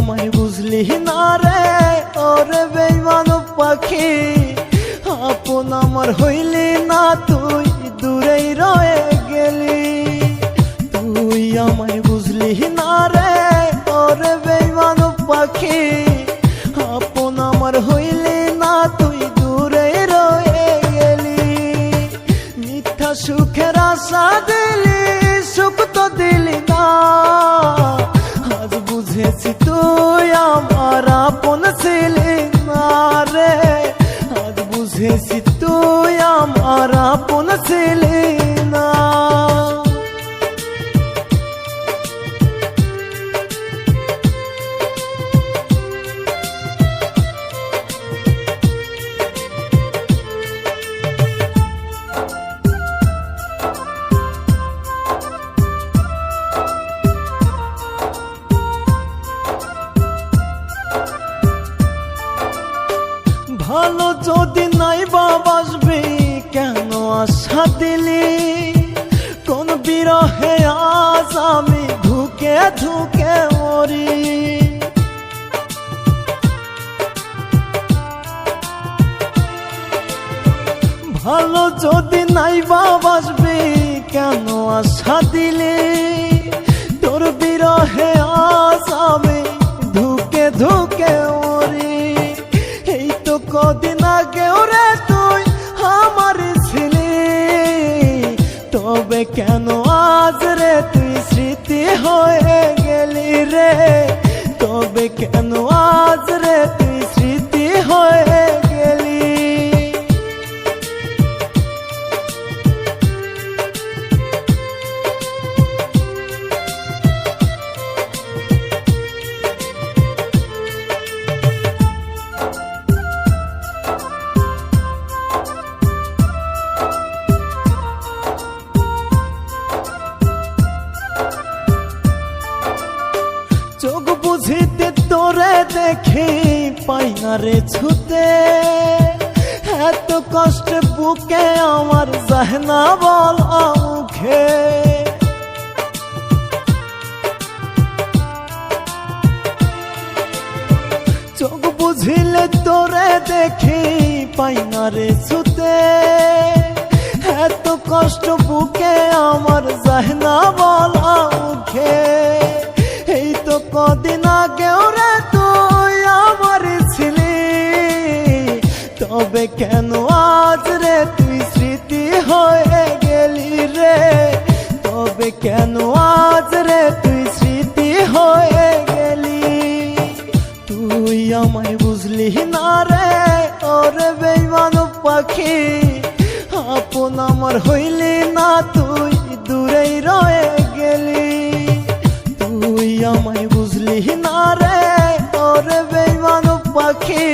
আমায় বুঝলি না রে ওরে বেঈমান পাখি, আপন আমার হইলি না তুই দূরেই রয়ে গেলি। তুই আমায় বুঝলি না রে ওরে বেঈমান পাখি, আপন আমার হইলি না তুই দূরে রয়ে গেলি। মিথ্যা সুখের আশা দিলি, সুখ তো দিলি না। আজ বুঝেছি তুই আমার আপন ছিলি না রে, আজ বুঝেছি তুই আমার আপন ছিলি না। ভালো যদি নাই বাসবি কেন আশা দিলি, কোন বিরহে আজ আমি ধুকে ধুকে মরি। ভালো যদি নাই বাসবি কেন আশা দিলি, তোর বিরহে আজ আমি ধুকে ধুকে মরি। এই তো কদিন আগেও রে তুই আমার ছিলি, তবে কেন আজ রে তুই স্মৃতি হয়ে গেলি রে, তবে কেন আজ রে তুই স্মৃতি হয়ে গেলি। চোখ বুঝিতে তোরে দেখি পাই না রে ছুতে, এত কষ্ট বুকে আমার যায় না বলা মুখে। চোখ বুঝিলে তোরে দেখি পাই না রে ছুতে, এত কষ্ট বুকে আমার যায় না বলা মুখে। এই তো কদিন আগেও রে তুই আমার ছিলি, তবে কেন আজ রে তুই স্মৃতি হয়ে গেলি রে, তবে কেন আজ রে তুই স্মৃতি হয়ে গেলি। তুই আমায় বুঝলি না রে ওরে বেঈমান পাখি, আপন আমার হইলি না তুই দূরেই রয়ে গেলি। তুই আমায় বুঝলি না রে ওরে বেঈমান পাখি,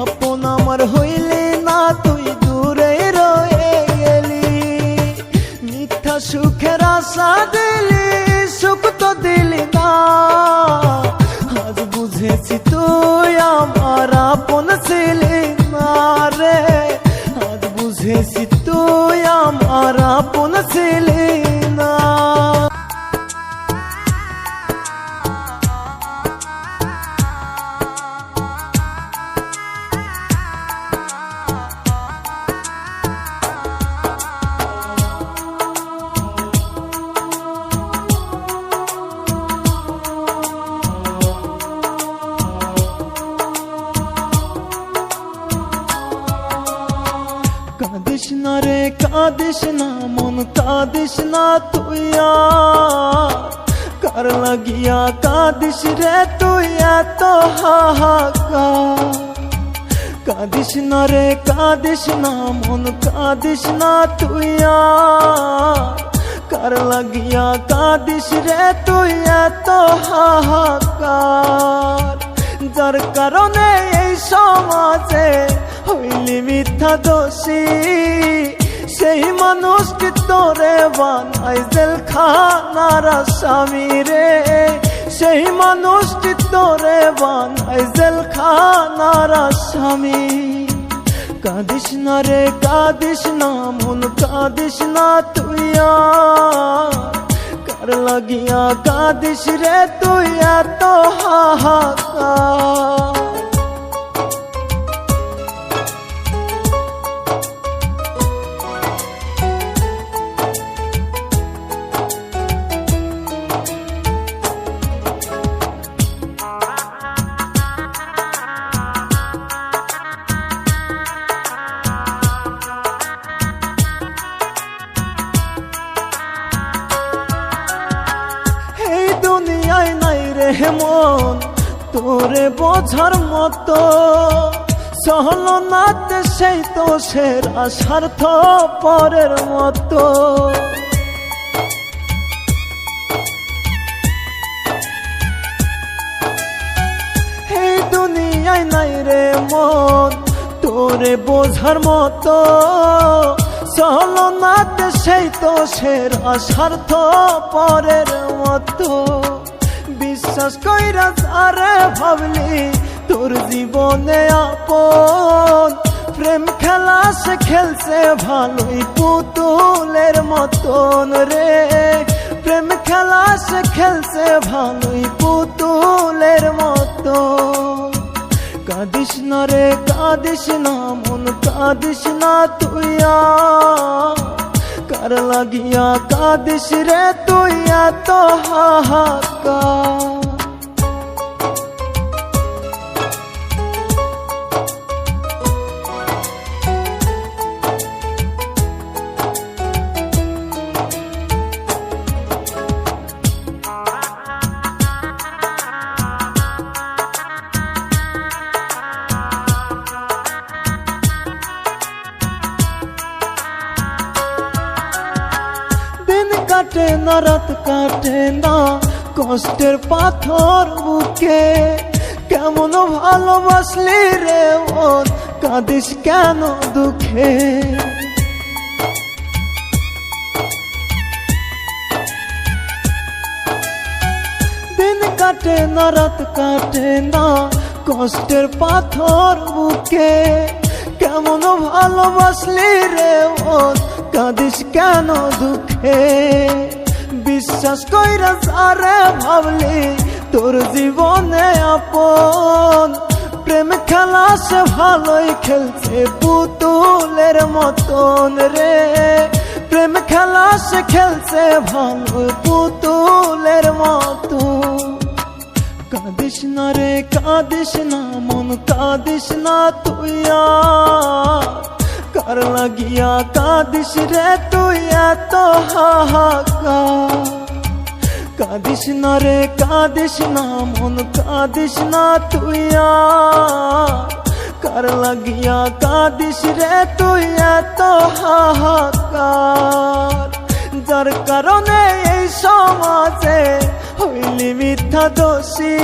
আপন আমার হইলি না তুই দূরে রয়ে গেলি। মিথ্যা সুখের আশা দিলি, সুখ তো দিলি না। আজ বুঝেছি তুই আমার আপন ছিলি না রে, আজ বুঝেছি তুই আমার আপন ছিলি না। কাঁদিস না রে কাঁদিস না মন কাঁদিস না তুই আর, কার লাগিয়া কাঁদিস রে তুই এত হাহাকার। কাঁদিস না রে কাঁদিস না মন কাঁদিস না তুই আর, কার লাগিয়া কাঁদিস রে তুই এত হাহাকার। যার কারণে এই সমাজে হইলি মিথ্যা দোষী, সেই মানুষটি তোরে বানাই জেলখানার আসামি রে, সেই মানুষটি তোরে বানাই জেলখানার আসামি। কাঁদিস না রে কাঁদিস না মন কাঁদিস না তুই আর, কার কার লাগিয়া কাঁদিস রে তুই এত হাহাকার। দুনিয়ায় নাই রে মন তোরে বোঝার মতো, সহলনাতে সেই তো সেরা স্বার্থ পরের মতো। এই দুনিয়ায় নাই রে মন তোরে বোঝার মতো, সহলনাতে সেই তো সেরা স্বার্থ পরের মতো। বিশ্বাস কইরা যারে ভাবলি তোর জীবনে আপন, প্রেম খেলা সে খেলছে ভালোই পুতুলের মতন রে। প্রেম খেলা সে খেলছে ভালোই পুতুলের মতন। কাঁদিস না রে কাঁদিস না মন কাঁদিস না তুই আর, কার লাগিয়া কাঁদিস রে তুই এত হাহাকার। কাটে না রাত কাটে না কষ্টের পাথর বুকে, কেমন ভালোবাসলি রে মন কাঁদিস কেন দুঃখে। দিন কাটে না রাত কাটে না কষ্টের পাথর বুকে, কেমন ভালোবাসলি রে মন কাঁদিস কেন দুঃখে। বিশ্বাস কইরা যারে ভাবলি তোর জীবনে আপন, প্রেম খেলা সে ভালোই খেলছে পুতুলের মতন রে। প্রেম খেলা সে খেলছে ভালো পুতুলের মতন। কাঁদিস না রে কাঁদিস না মন কাঁদিস না তুই আর, কার লাগিয়া কাঁদিস রে তুই এত হাহাকার। কাঁদিস না রে কাঁদিস না মন কাঁদিস না তুই আর, কার লাগিয়া কাঁদিস রে তুই এত হাহাকার। যার কারণে এই সমাজে হইলি মিথ্যা দোষী,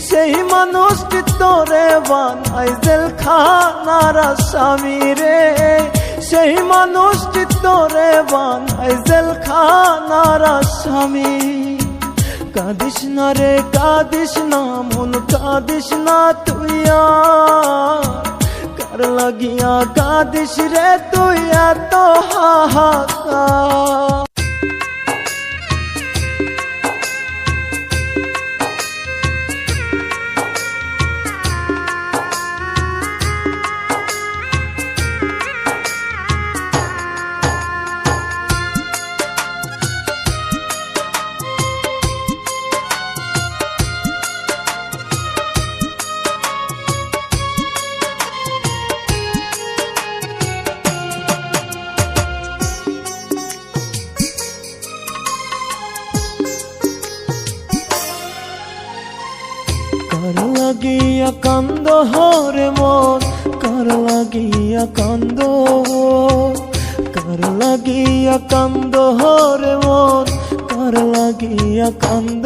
সেই মানুষটি তোরে বানাই জেলখানার আসামি রে। সেই মানুষটি তোরে বানাই জেলখানার আসামি। কাঁদিস না রে কাঁদিস না মন কাঁদিস না তুই আর, কার লাগিয়া কাঁদিস রে তুই এত হাহাকার। কার লাগিয়া কান্দ হরে মন কার লাগিয়া কান্দ, কার লাগিয়া কান্দ হরে মন কার লাগিয়া কান্দ।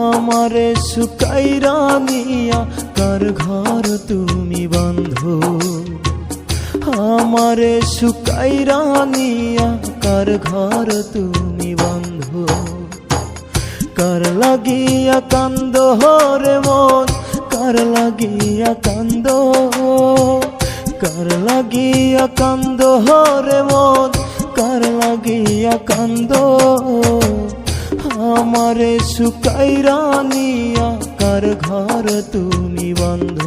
আমারে শুকাইরা নিয়া কার ঘর তুমি বান্ধো, আমারে শুকাইরা নিয়া কার ঘর তুমি বান্ধো। কার লাগিয়া কান্দ হরে মন কার লাগিয়া কান্দ, কার লাগিয়া কান্দ হরে মন কার লাগিয়া লাগিয়া কান্দ আমারে শুকাইরা নিয়া কার ঘর তুমি বন্ধ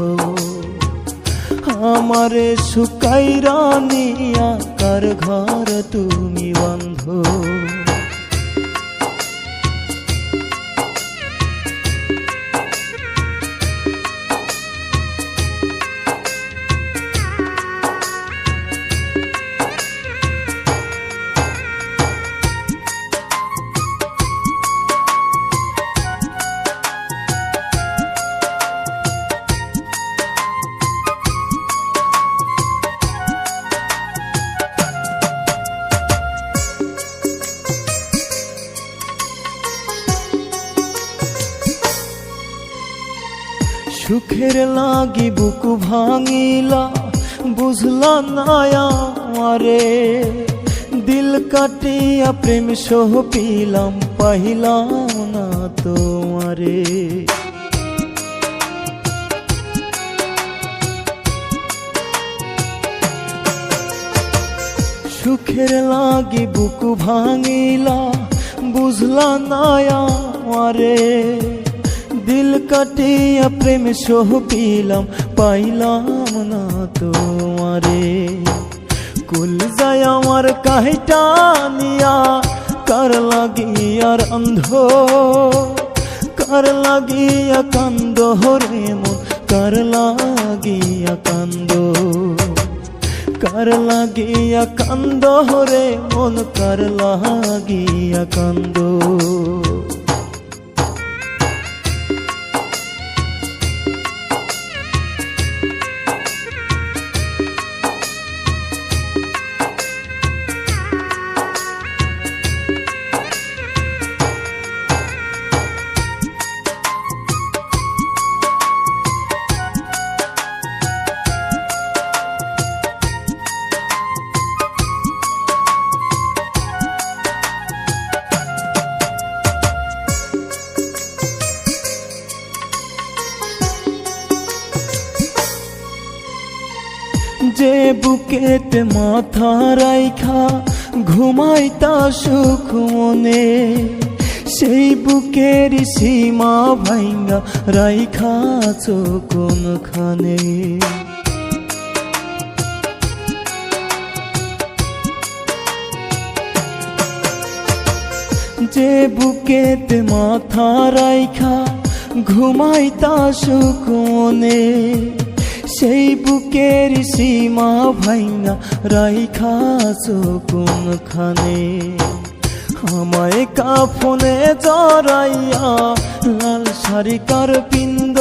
আমারে শুকাইরা নিয়া কার ঘর তুমি বন্ধ সুখের লাগি বুকু ভাঙিলা বুঝলা না আমারে দিল কাটিয়া প্রেম সহ পিলাম পাইলাম না তোমারে সুখের লাগি বুকু ভাঙিলা বুঝলা না আমারে দিল কাটিয়া প্রেম সহ পিলাম পাইলাম না তোমারে কুল যায় আমার কাহিটা নিয়া কার লাগিয়ার অন্ধ কার লাগিয়া কান্দ রে মন কার লাগিয়া কান্দ কার লাগিয়া কান্দ রে মন কার লাগিয়া কান্দ যে বুকেতে মাথা রাইখা ঘুমাইতা সুখ মনে সেই বুকের সীমা ভাঙ্গা রাইখা কোনখানে যে বুকেতে মাথা রাইখা ঘুমাইতা সুখ মনে সেই বুকের সীমা ভাইঙ্গা রাইখাছো কোনখানে আমায় কাফনে জড়াইয়া লাল শাড়ি কার পিন্দ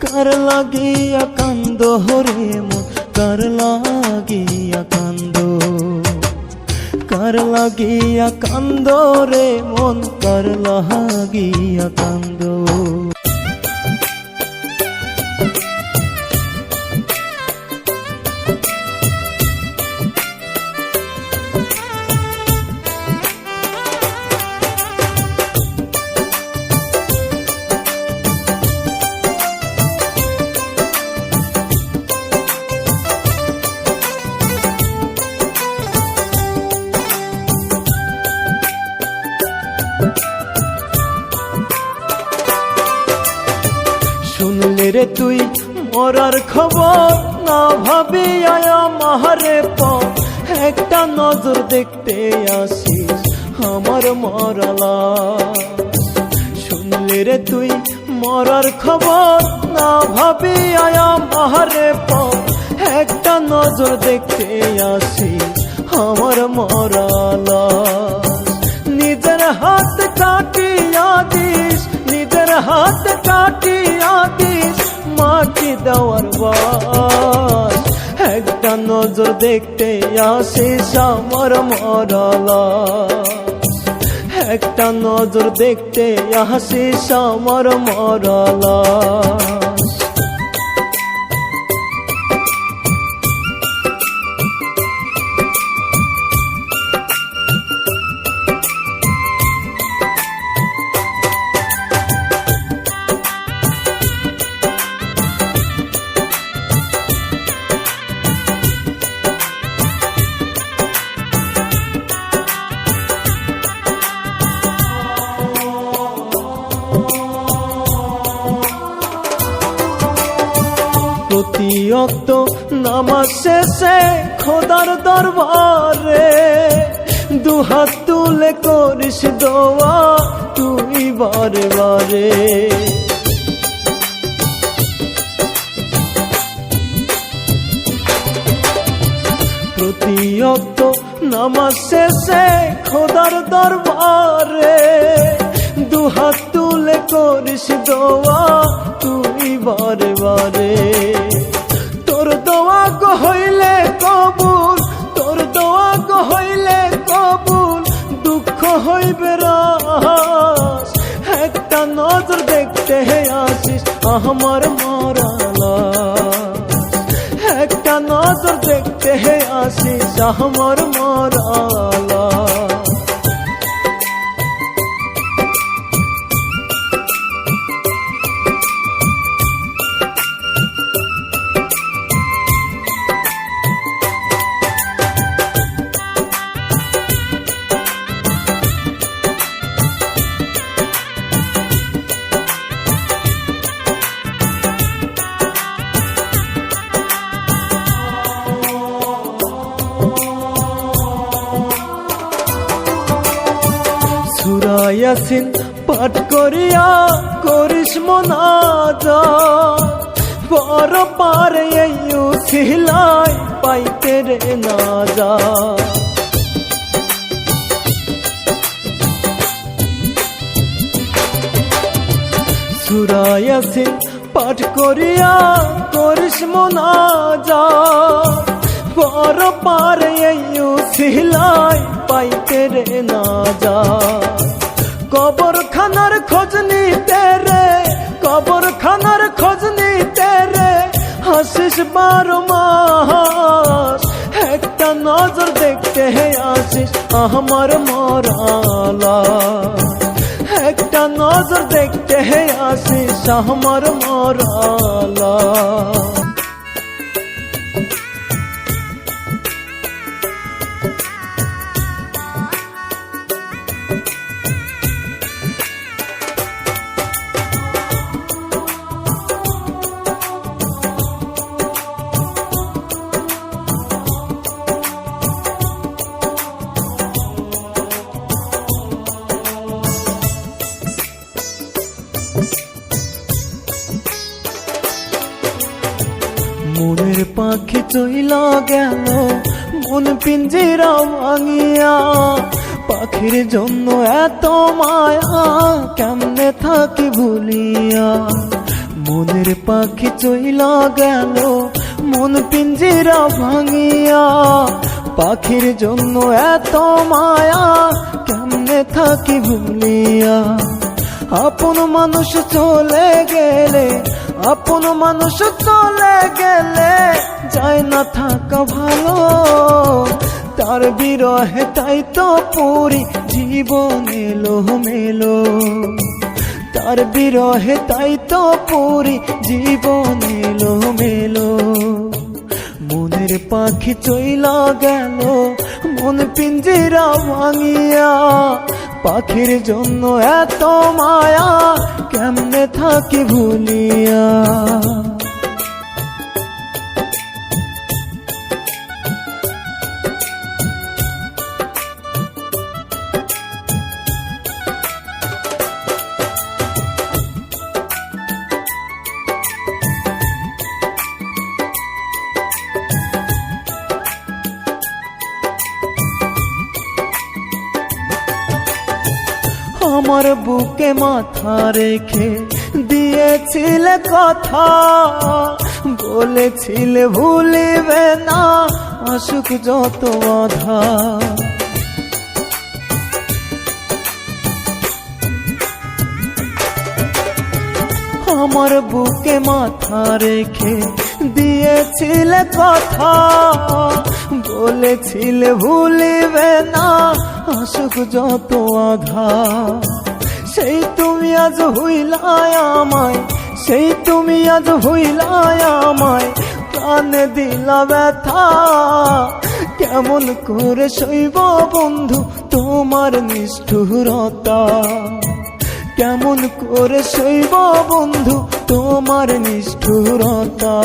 কার লাগিয়া কান্দ রে মন কার লাগিয়া কান্দ কার লাগিয়া কান্দ রে মন কার লাগিয়া কান্দ শুনলে রে তুই মরার খবর না ভাবি আয়া মাহারে পর একটা নজর দেখতে আসিস আমার মরালা শুনলে রে তুই মরার খবর না ভাবি আয়া মাহারে পর একটা নজর দেখতে আসিস আমার মরালা নিজের হাত কাটিয়া দিস নিজের হাত কাটিয়া দিস মাটি দেওয়ার বাস একটা নজর দেখতে আসিস আমার মরালা একটা নজর দেখতে আসিস আমার মরালা ওয়াক্ত নামাজ শেষে খোদার দরবারে দুহাত তুলে করিস দোয়া তুই বারে বারে। প্রতি ওয়াক্ত নামাজ শেষে খোদার দরবারে দুহাত তুলে করিস দোয়া তুই বারে বারে। তোর দোয়া গো হইলে কবুল, তোর দোয়া গো হইলে কবুল, দুঃখ হইবে রাস। একটা নজর দেখতে আসিস আমার মরা লাশ, একটা নজর দেখতে আসিস আমার মরা লাশ। সূরা ইয়াসিন পাঠ করিয়া করিস মুনাজাত, পর পারে এই উসিলাই পাইতে রে নাজাত। সূরা ইয়াসিন পাঠ করিয়া করিস মুনাজাত, পর পারে এই উসিলাই পাইতে রে নাজাত। কবর খানার খোঁজ নিতে রে, কবর খানার খোঁজ নিতে রে হাসিস 12 মাস। একটা নজর দেখতে আসিস আমার মরা লাশ, একটা নজর দেখতে আসিস আমার মরা লাশ। মনের পাখি চইলা গেল মন পিঞ্জিরা ভাঙিয়া, পাখির জন্য এত মায়া কেমনে থাকি ভুলিয়া। মনের পাখি চইলা গেল মন পিঞ্জিরা ভাঙিয়া, পাখির জন্য এত মায়া কেমনে থাকি ভুলিয়া। আপন মানুষ চলে গেলে, আপন মানুষ চলে গেলে যায় না থাকা ভালো। তার বিরহে তাই তো পুরি জীবন এলো মেলো, তার বিরহে তাই তো পুরি জীবন এলো মেলো। মনের পাখি চইলা গেল মন পিঞ্জিরা ভাঙিয়া, পাখির জন্য এত মায়া কেমনে থাকি ভুলিয়া। আমার বুকে মাথা রেখে দিয়েছিলে কথা, বলেছিলে ভুলিবে না আসুক যত বাধা। আমার বুকে মাথা রেখে দিয়েছিলে কথা, বলেছিলে ভুলিবে না আসুক যত আধা। সেই তুমি আজ হইলায় আমায়, সেই তুমি আজ হইলায় আমায়, প্রাণে দিলা ব্যথা। কেমন করে সইব বন্ধু তোমার নিষ্ঠুরতা, কেমন করে সইব বন্ধু তোমার নিষ্ঠুরতা।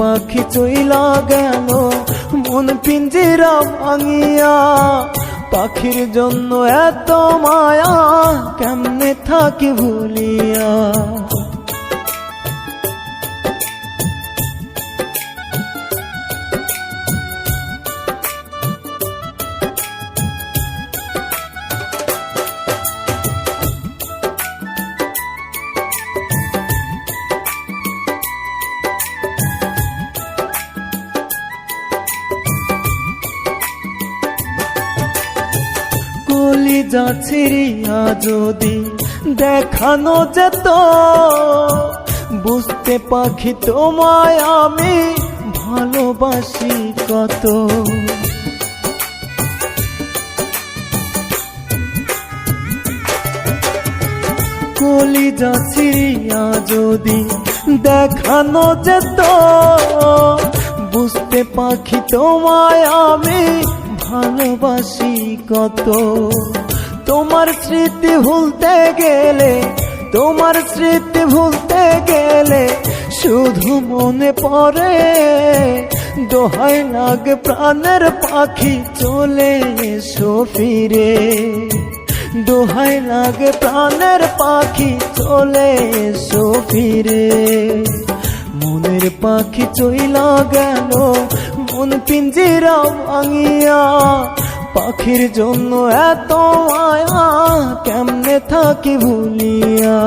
পাখি চইলা গেল মন পিঞ্জিরা ভাঙিয়া, পাখির জন্য এত মায়া কেমনে থাকি ভুলিয়া। কলিজা ছিঁড়িয়া যদি দেখানো যেত, বুঝতে পাখি তোমায় আমি ভালোবাসি কত। কলিজা ছিঁড়িয়া যদি দেখানো যেত, বুঝতে পাখি তোমায় আমি ভালোবাসি কত। তোমার স্মৃতি ভুলতে গেলে, তোমার স্মৃতি ভুলতে গেলে শুধু মনে পড়ে, দোহাই লাগে প্রাণের পাখি চলে এসো ফিরে। দোহাই লাগে প্রাণের পাখি চলে এসো ফিরে। মনের পাখি চইলা গেল মন পিঞ্জিরা ভাঙিয়া, পাখির জন্য এত মায়া কেমনে থাকি ভুলিয়া।